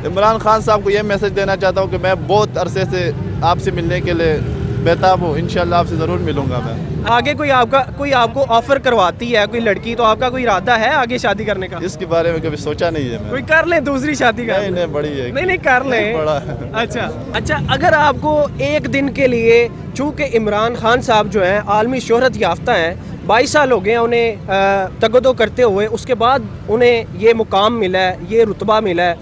عمران خان صاحب کو یہ میسج دینا چاہتا ہوں کہ میں بہت عرصے سے آپ سے ملنے کے لیے بےتاب ہوں، انشاءاللہ آپ سے ضرور ملوں گا میں. آگے کوئی آپ کو آفر کرواتی ہے کوئی لڑکی تو آپ کا کوئی ارادہ ہے آگے شادی کرنے کا؟ اس کے بارے میں کبھی سوچا نہیں ہے میں. کوئی کر لیں دوسری شادی کا؟ نہیں بڑی ہے. نہیں کر لیں. بڑا. اچھا اگر آپ کو ایک دن کے لیے، چونکہ عمران خان صاحب جو ہیں عالمی شہرت یافتہ ہیں، 22 سال ہو گئے ہیں انہیں تگدو کرتے ہوئے، اس کے بعد انہیں یہ مقام ملا ہے، یہ رتبہ ملا ہے،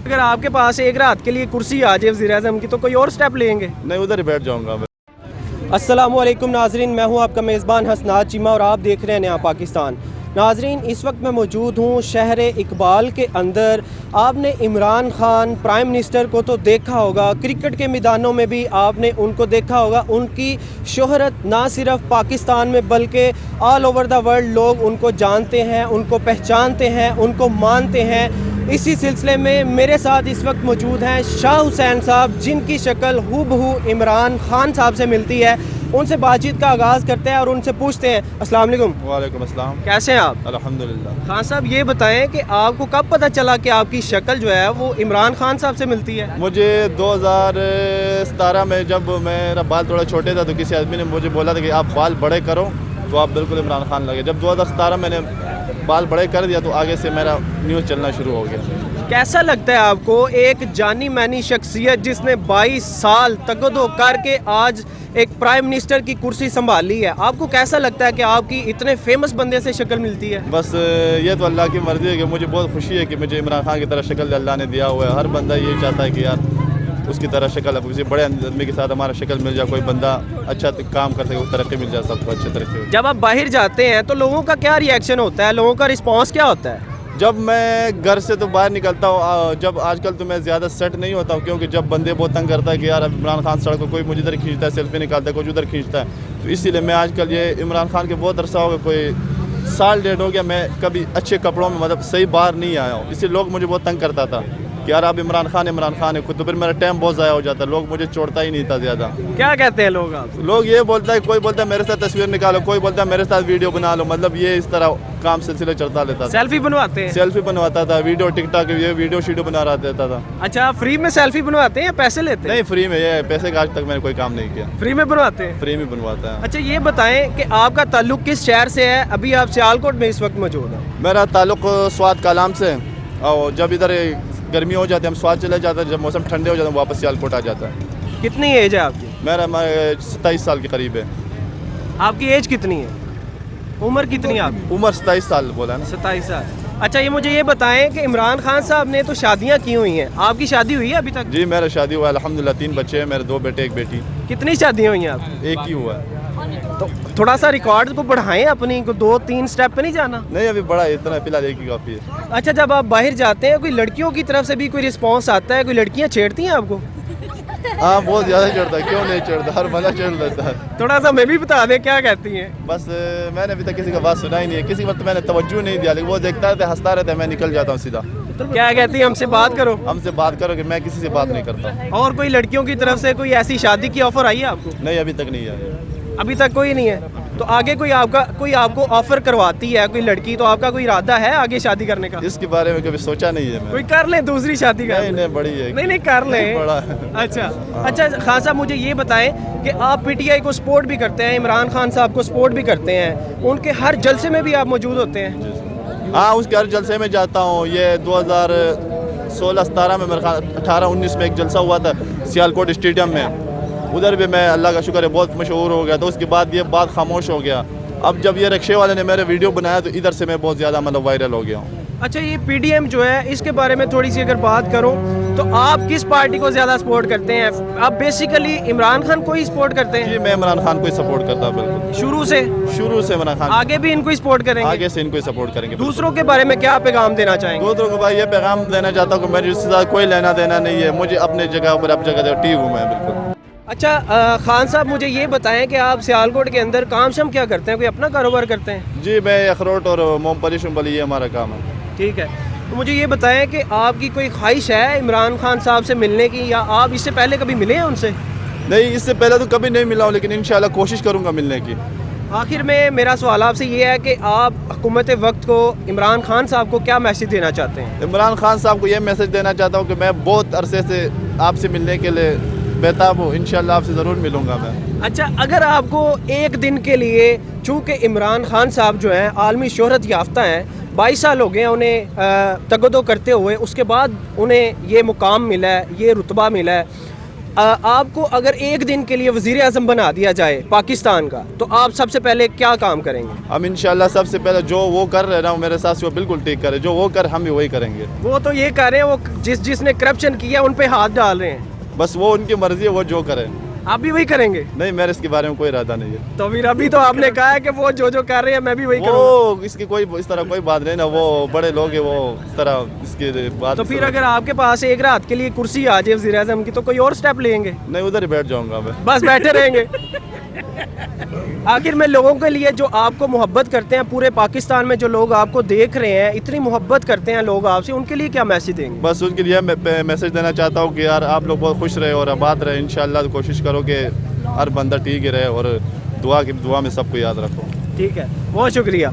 اگر آپ کے پاس ایک رات کے لیے کرسی آ جائے وزیر اعظم کی تو کوئی اور سٹیپ لیں گے؟ نہیں ادھر ہی بیٹھ جاؤں گا میں. السلام علیکم ناظرین، میں ہوں آپ کا میزبان حسنات چیمہ اور آپ دیکھ رہے ہیں نیا پاکستان. ناظرین اس وقت میں موجود ہوں شہر اقبال کے اندر. آپ نے عمران خان پرائم منسٹر کو تو دیکھا ہوگا، کرکٹ کے میدانوں میں بھی آپ نے ان کو دیکھا ہوگا. ان کی شہرت نہ صرف پاکستان میں بلکہ آل اوور دا ورلڈ لوگ ان کو جانتے ہیں، ان کو پہچانتے ہیں، ان کو مانتے ہیں. اسی سلسلے میں میرے ساتھ اس وقت موجود ہیں شاہ حسین صاحب، جن کی شکل ہو بہو عمران خان صاحب سے ملتی ہے. ان سے بات چیت کا آغاز کرتے ہیں اور ان سے پوچھتے ہیں. السلام علیکم. وعلیکم السلام. کیسے ہیں آپ؟ الحمدللہ. خان صاحب یہ بتائیں کہ آپ کو کب پتہ چلا کہ آپ کی شکل جو ہے وہ عمران خان صاحب سے ملتی ہے؟ مجھے 2017 میں جب میرا بال تھوڑا چھوٹے تھا تو کسی آدمی نے مجھے بولا تھا کہ آپ بال بڑے کرو تو آپ بالکل عمران خان لگے. جب 2017 میں نے بال بڑے کر دیا تو آگے سے میرا نیوز چلنا شروع ہو گیا. کیسا لگتا ہے آپ کو ایک جانی مانی شخصیت جس نے 22 سال تگدو کر کے آج ایک پرائم منسٹر کی کرسی سنبھالی ہے، آپ کو کیسا لگتا ہے کہ آپ کی اتنے فیمس بندے سے شکل ملتی ہے؟ بس یہ تو اللہ کی مرضی ہے کہ مجھے بہت خوشی ہے کہ مجھے عمران خان کی طرح شکل اللہ نے دیا ہوا ہے. ہر بندہ یہ چاہتا ہے کہ یار اس کی طرح شکل، اب کسی بڑے آدمی کے ساتھ ہمارا شکل مل جائے، کوئی بندہ اچھا کام کر سکے، ترقی مل جائے، سب کو اچھی ترقی. جب آپ باہر جاتے ہیں تو لوگوں کا کیا ری ایکشن ہوتا ہے، لوگوں کا رسپانس کیا ہوتا ہے؟ جب میں گھر سے تو باہر نکلتا ہوں، جب آج کل تو میں زیادہ سیٹ نہیں ہوتا ہوں کیونکہ جب بندے بہت تنگ کرتا ہے کہ یار عمران خان سڑک کو کوئی مجھے ادھر کھینچتا ہے، سیلفی نکالتا ہے، کوئی ادھر کھینچتا ہے، تو اسی لیے میں آج کل یہ عمران خان کے بہت عرصہ ہو گیا، کوئی سال ڈیڑھ ہو گیا، میں کبھی اچھے کپڑوں میں مطلب صحیح باہر نہیں آیا ہوں. اسی لیے لوگ مجھے بہت تنگ کرتا تھا کہ یار آپ عمران خان ہے، تو پھر میرا ٹائم بہت ضائع ہو جاتا ہے، لوگ مجھے چھوڑتا ہی نہیں تھا زیادہ. کیا کہتے ہیں لوگ آپ؟ لوگ یہ بولتا ہے، کوئی بولتا ہے میرے ساتھ تصویر نکالو، کوئی بولتا ہے میرے ساتھ ویڈیو بنا لو، مطلب یہ اس طرح کام سلسلے چلتا لیتا تھا. سیلفی بنواتے ہیں؟ سیلفی بنواتا تھا، ویڈیو ٹک ٹاک یہ ویڈیو شیڈیو بنا رہا دیتا تھا. اچھا فری میں سیلفی بنواتے ہیں یا پیسے لیتے ہیں؟ نہیں فری میں، یہ پیسے کا آج تک میں نے کوئی کام نہیں کیا. فری میں بنواتے ہیں؟ فری میں بنواتا ہے. اچھا یہ بتائیں کہ آپ کا تعلق کس شہر سے ہے؟ ابھی آپ سیالکوٹ میں اس وقت موجود ہیں. میرا تعلق سوات کالام سے، اور جب ادھر گرمی ہو جاتی ہے ہم سوات چلے جاتے ہیں، جب موسم ٹھنڈے ہو جاتے ہیں واپس سیالکوٹ آ جاتا ہے. کتنی ایج ہے آپ کی؟ میرا 27 سال کے قریب ہے. آپ کی ایج کتنی ہے؟ عمر کتنی ہے آپ کی؟ عمر 27 سال بولا نا. 27 سال. اچھا یہ مجھے یہ بتائیں کہ عمران خان صاحب نے تو شادیاں کی ہوئی ہیں، آپ کی شادی ہوئی ہے ابھی تک؟ جی میرا شادی ہوا ہے الحمدللہ، 3 بچے ہیں میرے، 2 بیٹے 1 بیٹی. کتنی شادیاں ہوئی ہیں آپ کی؟ 1 ہی ہوا ہے. تو تھوڑا سا ریکارڈ کو بڑھائیں اپنی، کو 2-3 سٹیپ پہ نہیں جانا؟ نہیں ابھی بڑا ہے، اتنا فی الحال 1 ہی کافی ہے. اچھا جب آپ باہر جاتے ہیں کوئی لڑکیوں کی طرف سے بھی کوئی رسپانس آتا ہے، کوئی لڑکیاں چھیڑتی ہیں آپ کو؟ ہاں بہت زیادہ چڑھتا ہے، کیوں نہیں چڑھتا، ہر بندہ چڑھ لیتا ہے. تھوڑا سا میں بھی بتا دیں کیا کہتی ہیں. بس میں نے ابھی تک کسی کا بات سنا ہی نہیں ہے، کسی وقت میں نے توجہ نہیں دیا، لیکن وہ دیکھتا رہتا ہے، ہنستا رہتا ہے، میں نکل جاتا ہوں سیدھا. کیا کہتی ہیں؟ ہم سے بات کرو. ہم سے بات کرو کہ میں کسی سے بات نہیں کرتا. اور کوئی لڑکیوں کی طرف سے کوئی ایسی شادی کی آفر آئی ہے آپ کو؟ نہیں ابھی تک نہیں آیا. ابھی تک کوئی نہیں ہے. تو آگے کوئی آپ کو آفر کرواتی ہے کوئی لڑکی تو آپ کا کوئی ارادہ ہے آگے شادی کرنے کا؟ اس کے بارے میں کبھی سوچا نہیں ہے میں. کوئی کر لیں دوسری شادی کا؟ نہیں بڑی ہے. نہیں کر لیں. بڑا. اچھا خان صاحب مجھے یہ بتائیں کہ آپ پی ٹی آئی کو سپورٹ بھی کرتے ہیں، عمران خان صاحب کو سپورٹ بھی کرتے ہیں، ان کے ہر جلسے میں بھی آپ موجود ہوتے ہیں؟ ہاں اس کے ہر جلسے میں جاتا ہوں. یہ 2016-17 میں میرے خیال 18-19 میں ایک جلسہ ہوا تھا سیالکوٹ اسٹیڈیم میں، ادھر بھی میں اللہ کا شکر ہے بہت مشہور ہو گیا. تو اس کے بعد یہ بات خاموش ہو گیا. اب جب یہ رکشے والے نے میرے ویڈیو بنایا تو ادھر سے میں بہت زیادہ مطلب وائرل ہو گیا ہوں. اچھا یہ پی ڈی ایم جو ہے اس کے بارے میں تھوڑی سی اگر بات کروں تو آپ کس پارٹی کو زیادہ سپورٹ کرتے ہیں؟ آپ بیسیکلی عمران خان کو ہی سپورٹ کرتے ہیں؟ جی میں عمران خان کو ہی سپورٹ کرتا ہوں بالکل. شروع سے عمران خان. آگے بھی ان کو ہی سپورٹ کریں گے؟ آگے سے ان کو ہی سپورٹ کریں گے. دوسروں کے بارے میں کیا پیغام دینا چاہیں گے؟ دوسروں کو بھائی یہ پیغام دینا چاہتا ہوں کہ میری اس سے زیادہ کوئی لینا دینا نہیں ہے، مجھے اپنے جگہ پر اب جگہ ٹھیک ہوں میں بالکل. اچھا خان صاحب مجھے یہ بتائیں کہ آپ سیالکوٹ کے اندر کام شام کیا کرتے ہیں؟ کوئی اپنا کاروبار کرتے ہیں؟ جی میں اخروٹ اور موم پلی شمپلی یہ ہمارا کام ہے. ٹھیک ہے. تو مجھے یہ بتائیں کہ آپ کی کوئی خواہش ہے عمران خان صاحب سے ملنے کی، یا آپ اس سے پہلے کبھی ملے ہیں ان سے؟ نہیں اس سے پہلے تو کبھی نہیں ملا ہوں، لیکن انشاءاللہ کوشش کروں گا ملنے کی. آخر میں میرا سوال آپ سے یہ ہے کہ آپ حکومت وقت کو عمران خان صاحب کو کیا میسج دینا چاہتے ہیں؟ عمران خان صاحب کو یہ میسج دینا چاہتا ہوں کہ میں بہت عرصے سے آپ سے ملنے کے لیے بےتاب ہوں، انشاءاللہ آپ سے ضرور ملوں گا میں۔ اچھا، اگر آپ کو ایک دن کے لیے، چونکہ عمران خان صاحب جو ہیں عالمی شہرت یافتہ ہیں، 22 سال ہو گئے ہیں انہیں تگدو کرتے ہوئے، اس کے بعد انہیں یہ مقام ملا ہے، یہ رتبہ ملا ہے، آپ کو اگر ایک دن کے لیے وزیر اعظم بنا دیا جائے پاکستان کا، تو آپ سب سے پہلے کیا کام کریں گے؟ ہم انشاءاللہ سب سے پہلے جو وہ کر رہے ہیں نا میرے ساتھ سے وہ بالکل ٹھیک کرے، جو وہ کر ہم بھی وہی کریں گے۔ وہ تو یہ کر رہے ہیں، وہ جس نے کرپشن کیا ان پہ ہاتھ ڈال رہے ہیں، بس وہ ان کی مرضی ہے، وہ جو کریں۔ آپ بھی وہی کریں گے؟ نہیں، میرے اس کے بارے میں کوئی ارادہ نہیں ہے۔ تو پھر ابھی تو آپ نے کہا ہے کہ وہ جو کر رہے ہیں میں بھی وہی کروں گا۔ وہ اس کی کوئی اس طرح کوئی بات نہیں نا، وہ بڑے لوگ ہیں، وہ اس طرح اس کی بات۔ تو پھر اگر آپ کے پاس ایک رات کے لیے کرسی آ جائے وزیر اعظم کی، تو کوئی اور سٹیپ لیں گے؟ نہیں، ادھر ہی بیٹھ جاؤں گا میں۔ بس بیٹھے رہیں گے؟ آخر میں لوگوں کے لیے جو آپ کو محبت کرتے ہیں، پورے پاکستان میں جو لوگ آپ کو دیکھ رہے ہیں، اتنی محبت کرتے ہیں لوگ آپ سے، ان کے لیے کیا میسج دیں گے؟ بس ان کے لیے میں میسج دینا چاہتا ہوں کہ یار آپ لوگ بہت خوش رہے اور آباد رہے، انشاءاللہ کوشش کرو کہ ہر بندہ ٹھیک ہی رہے، اور دعا میں سب کو یاد رکھو۔ ٹھیک ہے، بہت شکریہ۔